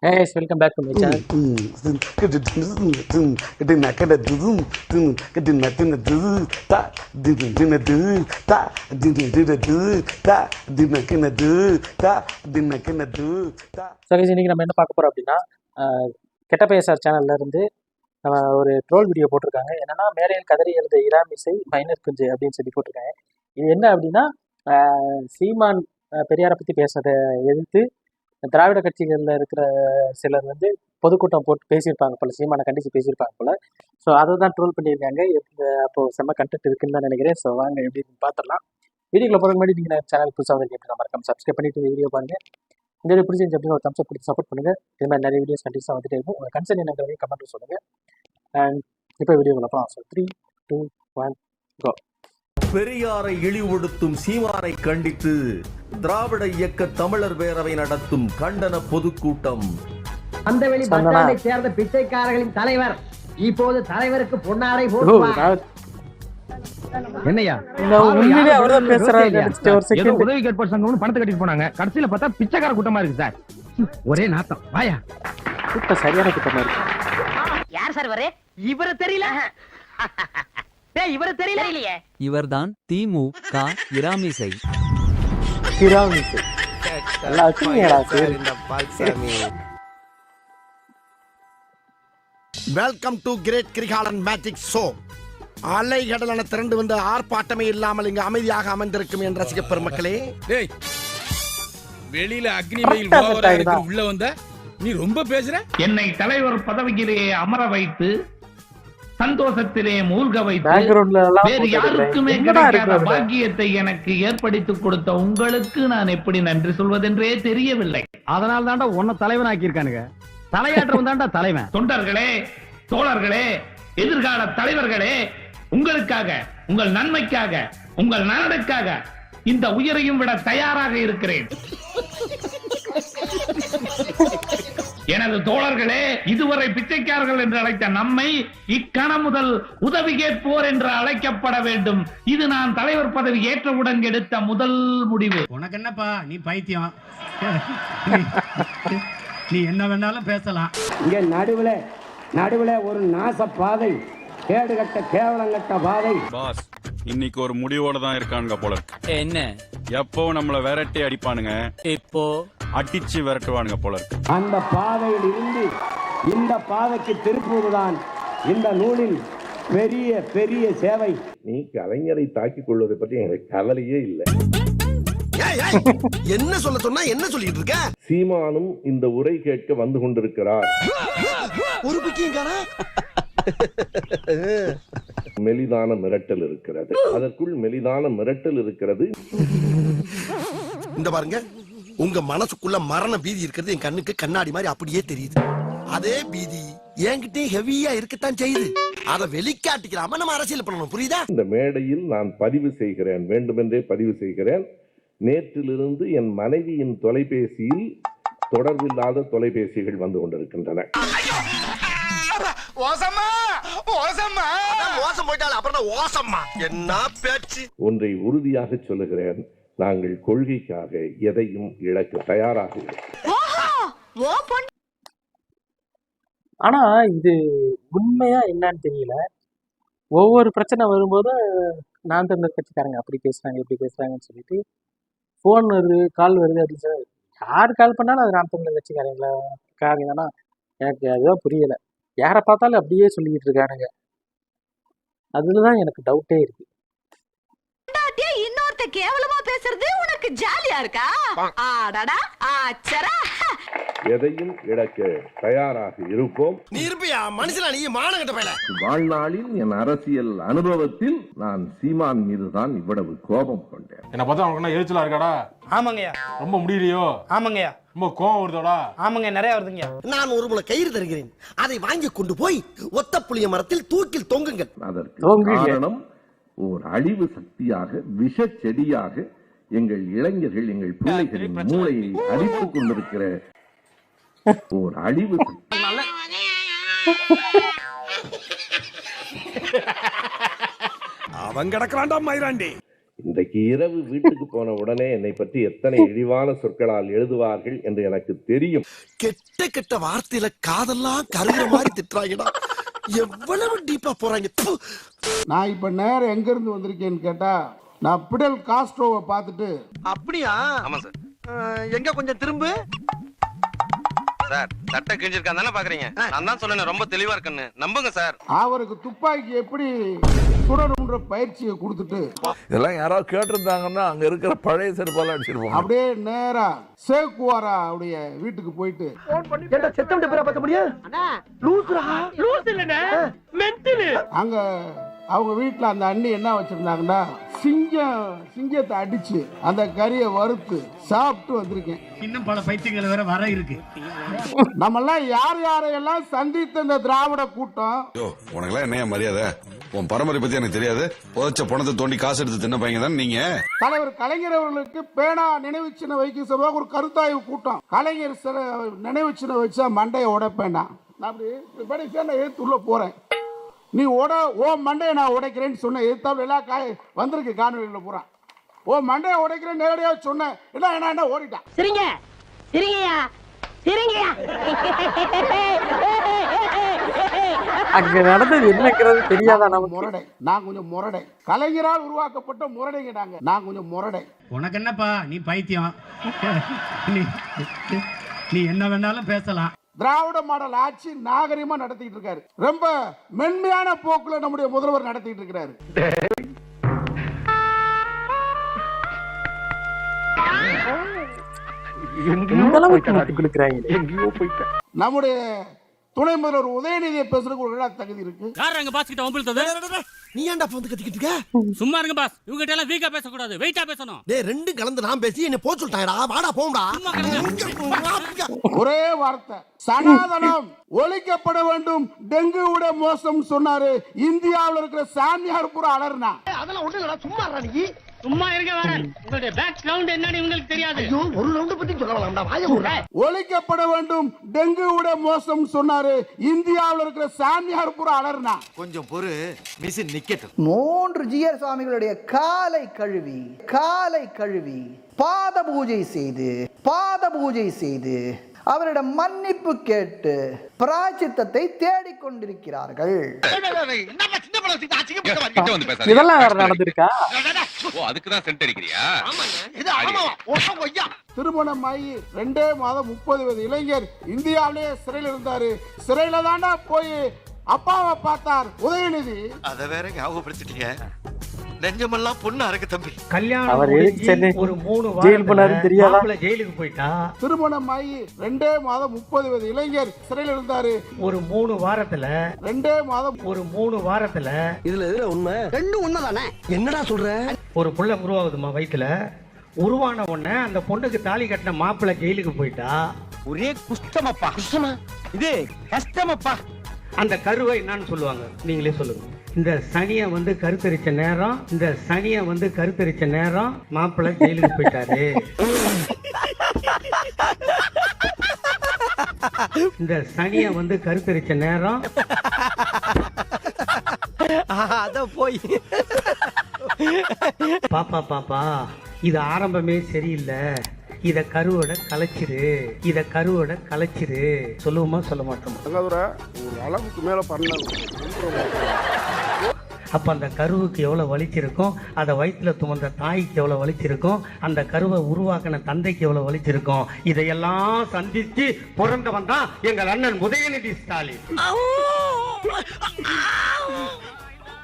Hey guys, welcome back to my channel. So guys, இன்னைக்கு நம்ம என்ன பார்க்க போறோம் அப்படின்னா கெட்டபையசார் சேனல்ல இருந்து ஒரு ட்ரோல் வீடியோ போட்டிருக்காங்க. என்னன்னா மேரையில் கதறி எழுத இராமிசை மைனர் குஞ்சு அப்படின்னு சொல்லி போட்டிருக்காங்க. இது என்ன அப்படின்னா சீமான் பெரியாரை பற்றி பேசுறதை எதிர்த்து திராவிட கட்சிகளில் இருக்கிற சிலர் வந்து பொதுக்கூட்டம் போட்டு பேசியிருப்பாங்க போல, சீமானை கண்டித்து பேசியிருப்பாங்க போல. ஸோ அதை தான் ட்ரோல் பண்ணியிருக்காங்க. அப்போது செம்ம கண்டென்ட் இருக்குன்னு தான் நினைக்கிறேன். ஸோ வாங்க எப்படின்னு பார்த்துடலாம். வீடியோக்குள்ள போகிற முன்னாடி நீங்கள் சேனல் புதுசாக வந்து எப்படி மறக்காம சப்ஸ்கிரைப் பண்ணிட்டு வீடியோ பாருங்கள். இந்த வீடியோ பிடிச்சிருந்துச்சு அப்படின்னு ஒரு தம்ஸ் அப் கொடுத்து சப்போர்ட் பண்ணுங்கள். இது மாதிரி நிறைய வீடியோஸ் கண்டிப்பாக வந்துட்டே இருக்கும். உங்கள் கன்சர்ன் என்னங்கிறதையும் கமெண்ட்டில் சொல்லுங்கள். அண்ட் இப்போ வீடியோக்குள்ள போகலாம். ஸோ 3, 2, 1 கோ. பெரியாரை இழிவுபடுத்தும் சீமானை கண்டித்து திராவிட இயக்க தமிழர் பேரவை நடத்தும் கண்டன பொதுக்கூட்டம். அந்தவெளி பட்டாளை சேர்ந்த பிச்சைக்காரர்களின் தலைவர் இப்போது தலைவருக்கு பொன்னாடை போடுவார். என்னையா உண்மையிலே அவர்தான் பேசுறாரு. உதவி கேட்போர் சங்கம்னு பணத்தை கட்டிட்டு போனாங்க. கடைசியில பார்த்தா பிச்சைக்கார கூட்டமா இருக்கு சார். ஒரே நாத்தம். வாயா கூட்டம் சரியான கூட்டமா இருக்கு. யார் சார் வரே? இவர தெரியல. இவர தெரியலையே. இவர்தான் திமுக இராமிசை. இராமிசை welcome to great Kirikalan magic show. அலைகடலான திரண்டு வந்து ஆர்ப்பாட்டமே இல்லாமல் இங்கு அமைதியாக அமர்ந்திருக்கும் என் ரசிக பெருமக்களே. வெளியில அக்னி வெயில் உள்ள வந்த நீ ரொம்ப பேசுற. என்னை தலைவர் பதவியிலே அமர வைத்து சந்தோஷத்திலே மூழ்க வைத்து வேறு யாருக்குமே கிடைக்காத பாக்கியத்தை எனக்கு ஏற்படுத்திக் கொடுத்த உங்களுக்கு நான் எப்படி நன்றி சொல்வதென்றே தெரியவில்லை. அதனால தாண்டா உன்னை தலைவனாக்கி இருக்கானுங்க. தலையாற்றவன் தாண்டா தலைவன். தொண்டர்களே, தோழர்களே, எதிர்கால தலைவர்களே, உங்களுக்காக, உங்கள் நன்மைக்காக, உங்கள் நலனுக்காக இந்த உயிரையும் விட தயாராக இருக்கிறேன். எனது தோழர்களே, இதுவரை பிச்சைக்காரர்கள் என்று அழைத்த நம்மை இக்கணம் முதல் உதவி கேட்போர் என்று அழைக்கப்பட வேண்டும். இது நான் தலைவர் பதவி ஏற்றவுடன் எடுத்த முதல் முடிவு. உனக்கு என்னப்பா, நீ பைத்தியம். நீ என்ன வேணாலும் பேசலாம். இங்க நடுவுல ஒரு நாச பாதை, கேடுகட்ட கேவலங்கட்ட பாதை. பாஸ் இன்னைக்கு ஒரு முடிவோட தான் இருக்கானுங்க போல. என்ன எப்போ நம்மள விரட்டி அடிப்பானுங்க, இப்போ அடிச்சு விரட்டுவானுங்க போல இருக்கு. அந்த பாதையில் இருந்து இந்த பாதைக்கு திருப்புவதுதான் இந்த நூலின் பெரிய பெரிய சேவை. நீ கலைஞரை தாக்கிக் கொள்வதை பற்றி எனக்கு கவலையே இல்லை. என்ன சொல்ல சொன்னா என்ன சொல்லிட்டு இருக்க? சீமானும் இந்த உரை கேட்க வந்து கொண்டிருக்கிறார். ஒரு பிக்கிங்காரா மெலிதான மிரட்டல் இருக்கிறது, அதற்குள் மெலிதான மிரட்டல் இருக்கிறது. இந்த பாருங்க, உங்க மனசுக்குள்ள மரண பீதி இருக்கிறது என் கண்ணுக்கு கண்ணாடி மாதிரி அப்படியே தெரியுது. அதே பீதி என்கிட்ட ஹெவியா இருக்கத்தான் செய்யுது. அதை வெளிக்காட்டிக்கலாம நம்ம அரசியல் பண்ணணும், புரியுதா? இந்த மேடையில் நான் பதிவு செய்கிறேன், வேண்டுமென்றே பதிவு செய்கிறேன். நேற்றிலிருந்து என் மனைவியின் தொலைபேசியில் தொடர்பில்லாத தொலைபேசிகள் வந்து கொண்டிருக்கின்றன. ஒன்றை உறுதியாக சொல்லுகிறேன், நாங்கள் கொள்கைக்காக எதையும் இழக்க தயாராக இருக்கிறோம். ஆனா இது உண்மையா என்னன்னு தெரியல. ஒவ்வொரு பிரச்சனை வரும்போது நான் தமிழர் கட்சிக்காரங்க அப்படி பேசுறாங்க இப்படி பேசுறாங்கன்னு சொல்லிட்டு ஃபோன் வருது, கால் வருது அப்படின்னு சொல்லி யார் கால் பண்ணாலும் அது நாம் தமிழர் கட்சிக்காரங்களா காரங்கன்னா எனக்கு அதுதான் புரியல. யாரை பார்த்தாலும் அப்படியே சொல்லிக்கிட்டு இருக்கானுங்க. அதுலதான் எனக்கு டவுட்டே இருக்கு. இன்னொருத்த கேவலமா பேசுறது உனக்கு ஜாலியா இருக்கா? ஆடாடா ஆச்சரா. எதையும் இழக்க தயாராக இருப்போம். நீ இருப்பியா மனுஷனா? நீ மானகட்ட பையல. வாழ்நாளில் என் அரசியல் அனுபவத்தில் நான் சீமான் மீதுதான் இவ்வளவு கோபம் கொண்டேன். என்ன பார்த்தா உனக்கு எரிச்சலா இருக்காடா? ஆமாங்கய்யா. ரொம்ப முடியலையோ? ஆமாங்கய்யா. ரொம்ப கோவம் வருதோடா? ஆமாங்க, நிறைய வருதுங்க. நான் ஒரு முளை கயிறு தருகிறேன், அதை வாங்கி கொண்டு போய் ஒத்த புளிய மரத்தில் தூக்கில் தொங்குங்கள். அதற்கு காரணம் ஓர் அழிவு சக்தியாக, விஷ செடியாக எங்கள் இளைஞர்கள், எங்கள் பிள்ளைகளின் மூளையை அடித்துக் கொண்டிருக்கிற ஓர் அழிவு சக்தி. அவன் கிடக்கிறான்டா மயிராண்டி. இன்றைக்கு இரவு வீட்டுக்கு போன உடனே என்னை பற்றி எத்தனை இழிவான சொற்களால் எழுதுவார்கள் என்று எனக்கு தெரியும். கெட்ட கெட்ட வார்த்தையில காதெல்லாம் கருகிற மாதிரி திட்டுறாங்கடா. எவ்வளவு டீப்பா போறாங்க. நான் இப்ப நேரம் எங்க இருந்து வந்திருக்கேன்னு கேட்டா, நான் பிடல் காஸ்ட்ரோவை பார்த்துட்டு. அப்படியா? ஆமா சார். எங்க கொஞ்சம் திரும்ப சார். சட்டை கிழிஞ்சிருக்கான் தானே பாக்குறீங்க. நான் தான் சொன்னேன் ரொம்ப தெளிவா இருக்குன்னு. நம்புங்க சார். அவருக்கு துப்பாக்கி எப்படி சுடணும்ன்ற பயிற்சியை கொடுத்துட்டு இதெல்லாம் யாராவது கேட்டிருந்தாங்கன்னா அங்க இருக்கிற பழைய செருப்பால அடிச்சிருப்போம். அப்படியே நேரா சேக்குவாரா அவருடைய வீட்டுக்கு போயிட்டு அங்க அவங்க வீட்டுல அந்த அண்ணி என்ன வச்சிருந்தாங்கன்னா சிங்கத்தை அடிச்சு அந்த கறியை வறுத்து சாப்பிட்டு வந்திருக்கேன். இன்னும் பல பைத்தியங்கள் வேற வர இருக்கு. நம்ம எல்லாம் யாரையெல்லாம் சந்தித்த இந்த திராவிட கூட்டம். உனக்கு என்ன மரியாதை? உன் பரம்பரை பத்தி எனக்கு தெரியாது. புதைச்ச பணத்தை தோண்டி காசு எடுத்து தின்ன பையங்க தான் நீங்க. தலைவர் கலைஞர் அவர்களுக்கு பேனா நினைவு சின்ன வைக்க சொல்லுவாங்க. ஒரு கருத்தாய்வு கூட்டம். கலைஞர் நினைவு சின்ன வச்சா மண்டையை உடைப்பேனா? நான் அப்படி எழுத்து உள்ள போறேன். நீ ஓ மண்டையை நான் உடைக்கிறேன்னு சொன்ன எதிர்த்தாலும் எல்லா வந்திருக்கு காணொலியில் பூரா. ஓ மண்டையை உடைக்கிறேன் நேரடியாக சொன்னேன். என்ன ஓடிட்டான். சரிங்க சரிங்கய்யா சரிங்கய்யா. அங்க நடந்தது என்னங்கிறது தெரியாதா நமக்கு? முரடை. நான் கொஞ்சம் முரடை. கலைஞரால் உருவாக்கப்பட்ட முரடைங்க நாங்க. நான் கொஞ்சம் முரடை. உனக்கு என்னப்பா நீ பைத்தியம். நீ என்ன வேணாலும் பேசலாம். திராவிட மாடல் ஆட்சி நாகரிகமா நடத்திட்டு இருக்காரு. ரொம்ப மென்மையான போக்குல நம்முடைய முதல்வர் நடத்திட்டு இருக்கிறாரு. நம்முடைய துணை முதல்வர் உதயநிதியை பேசுறதுக்கு தகுதி இருக்கு. நீ ஏன்டா வந்து கத்திக்கிட்டு இருக்க? சும்மா இருங்க பாஸ். இவங்க கிட்ட எல்லாம் வீக்கா பேச கூடாது, வெயிட்டா பேசணும். டேய் ரெண்டு கலந்து நான் பேசி என்ன போ சொல்லிட்டாங்கடா. வாடா போம்டா. ஒரே வார்த்தை, சனாதனம் ஒழிக்கப்பட வேண்டும். டெங்கு விட மோசம் சொன்னாரு. இந்தியாவில் இருக்கிற சாமியார் பூரா அலர்னா. அதெல்லாம் ஒண்ணு இல்லடா. சும்மா இருடா நீ. சும்மா இருங்க வரேன். உங்களுடைய பேக்ரவுண்ட் என்னன்னு உங்களுக்கு தெரியாது. ஒரு ரவுண்ட் பத்தி சொல்லலாம்டா. வாயை மூடுடா. ஒழிக்கப்பட வேண்டும். டெங்கு விட மோசம் சொன்னாரு. இந்தியாவில் இருக்கிற சாமியார் பூரா அலர்னா. கொஞ்சம் பொறு. மிஷின் நிக்கட்டும். 3 ஜிஆர் சுவாமிகளுடைய காலை கழுவி பாத பூஜை செய்து அவரிடம் மன்னிப்பு கேட்டு பிராயச்சித்தத்தை தேடிக்கொண்டிருக்கிறார்கள். இதெல்லாம் வேற நடந்திருக்கா? அதுக்குதான் சென்ட் அடிக்கிறியா? திருமணமாகி 2 மாதம் 30 வயது இளைஞர் இந்தியாவிலேயே சிறையில் இருந்தாரு. சிறையில தாண்டா போய் அப்பாவை பார்த்தார் உதயநிதி. அத வேற ஞாபகப்படுத்திட்டீங்க. நெஞ்சமெல்லாம் பொண்ணா இருக்கு தம்பி. கல்யாணம் ஒரு 3 வாரம் ஜெயிலுக்கு போயிட்டா. திருமணமாகி 2 மாதம் 30 வயது இளைஞர் சிறையில் இருந்தாரு. ஒரு 3 வாரத்துல 2 மாதம் இதுல எதுல உண்மை? ரெண்டும் உண்மைதானே. என்னடா சொல்ற? ஒரு புள்ள உருவாகுதுமா வயித்துல. உருவான உடனே அந்த பொண்ணுக்கு தாலி கட்டின மாப்பிள்ளை ஜெயிலுக்கு போயிட்டா. ஒரே குஷ்டமப்பா. இது கஷ்டமப்பா. அந்த கருவை என்னன்னு சொல்லுவாங்க நீங்களே சொல்லுங்க. இந்த சனியை வந்து கருத்தரிச்ச நேரம் மாப்பிள்ளை ஜெயிலுக்கு போயிட்டாரு. இந்த சனியை வந்து கருத்தரிச்ச நேரம் அத போய் பாப்பா இது ஆரம்பமே சரியில்லை. இத கருவோட கலைச்சிரு சொல்லுவோமா சொல்ல மாட்டோமா? ஒரு அளவுக்கு மேல பண்ண. அப்ப அந்த கருவுக்கு எவ்வளவு வலிச்சிருக்கும், அதை வயிற்றுல துமந்த தாய்க்கு எவ்வளவு வலிச்சிருக்கும், அந்த கருவை உருவாக்கின தந்தைக்கு எவ்வளவு வலிச்சிருக்கும். இதையெல்லாம் சந்திச்சு பிறந்தவன் தான் எங்கள் அண்ணன் உதயநிதி ஸ்டாலின்.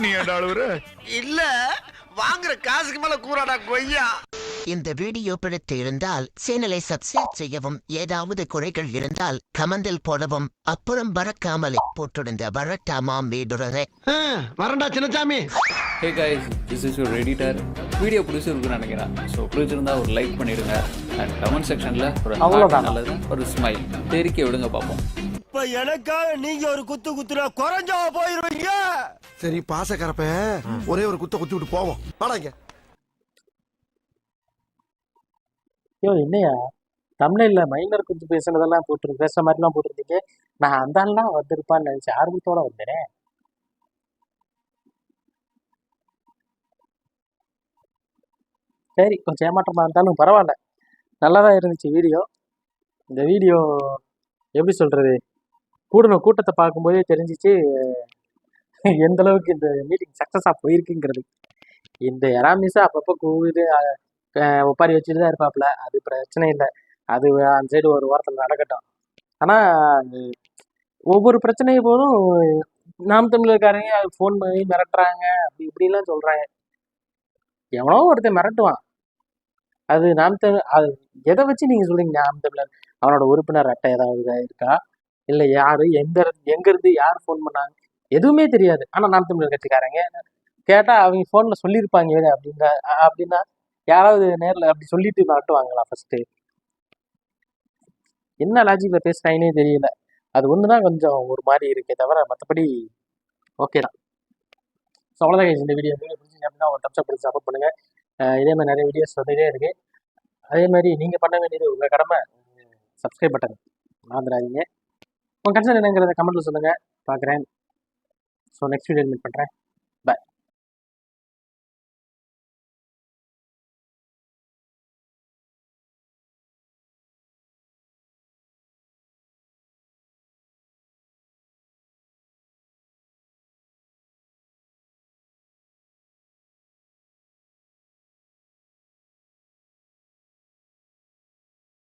நீ இல்ல வாங்குற காசுக்கு மேல கூறாடா கொய்யா. இந்த வீடியோ பிடித்து இருந்தால் சேனலை சப்ஸ்கிரைப் செய்யவும், ஏதாவது குறைகள் இருந்தால் கமெண்டில் போடவும், அப்புறம் மறக்காமலே போட்டிருந்த வரட்டாமாம் வீடுறதை வரண்டா Chinnasamy. Hey guys, this is your editor. Video பிடிச்சிருக்குன்னு நினைக்கிறேன். ஸோ பிடிச்சிருந்தா ஒரு லைக் பண்ணிடுங்க அண்ட் கமெண்ட் செக்ஷன்ல ஒரு நல்லது ஒரு ஸ்மைல் தெரிக்க விடுங்க பார்ப்போம். இப்ப எனக்காக நீங்க ஒரு குத்துனா குறைஞ்சா போயிருவீங்க. சரி பாசக்கரப்ப ஒரே ஒரு குத்தி விட்டு போவோம். வாடாங்க. என்னையா தமிழ்ல மைனர் கொஞ்சம் பேசுனதெல்லாம் பேசுற மாதிரிலாம் போட்டிருந்தீங்க. நான் அந்த ஆள்லாம் வந்திருப்பான்னு நினைச்சேன். ஆர்வத்தோட வந்தேன். சரி கொஞ்சம் ஏமாற்றமாக இருந்தாலும் பரவாயில்ல, நல்லா தான் இருந்துச்சு வீடியோ. இந்த வீடியோ எப்படி சொல்கிறது, கூட்டத்தை பார்க்கும்போதே தெரிஞ்சிச்சு எந்த அளவுக்கு இந்த மீட்டிங் சக்ஸஸாக போயிருக்குங்கிறது. இந்த எராமிஸா அப்பப்போ கூவிட்டு ஒப்பாரி வச்சுட்டு தான் இருப்பாப்புல, அது பிரச்சனை இல்லை, அது அந்த சைடு ஒரு வாரத்தில் நடக்கட்டும். ஆனால் ஒவ்வொரு பிரச்சனையும் போதும் நாம் தமிழர்காரங்க ஃபோன் பண்ணி மிரட்டுறாங்க, அப்படி இப்படிலாம் சொல்கிறாங்க. எவனோ ஒருத்தன் மிரட்டுவான், அது நாம் தமிழ். அது எதை வச்சு நீங்கள் சொல்கிறீங்க நாம் தமிழர்? அவனோட உறுப்பினர் அட்டை ஏதாவது இருக்கா, இல்லை யார் எங்கேருந்து யார் ஃபோன் பண்ணாங்க எதுவுமே தெரியாது. ஆனால் நாம் தமிழர் கட்சிக்காரங்க கேட்டால் அவங்க ஃபோனில் சொல்லியிருப்பாங்க அப்படின்னா யாராவது நேரில் அப்படி சொல்லிட்டு மாட்டுவாங்களா? ஃபஸ்ட்டு என்ன லாஜிக்கில் பேசுகிறாங்கன்னே தெரியல. அது ஒன்று தான் கொஞ்சம் ஒரு மாதிரி இருக்கே தவிர மற்றபடி ஓகே தான். ஸோ அவ்வளோதான். இந்த வீடியோ பிடிச்சிங்க அப்படின்னா ஒரு தம்ஸ் அப் கொடுத்து சப்போர்ட் பண்ணுங்கள். இதே மாதிரி நிறைய வீடியோஸ் வந்துகிட்டே இருக்குது. அதே மாதிரி நீங்கள் பண்ண வேண்டியது உங்கள் கடமை, சப்ஸ்கிரைப் பட்டன் மறந்துடாதீங்க. உங்கள் கன்சர்ன் என்னங்கிறத கமெண்ட்டில் சொல்லுங்கள், பார்க்குறேன். ஸோ நெக்ஸ்ட் வீடியோ மீட் பண்ணுறேன்.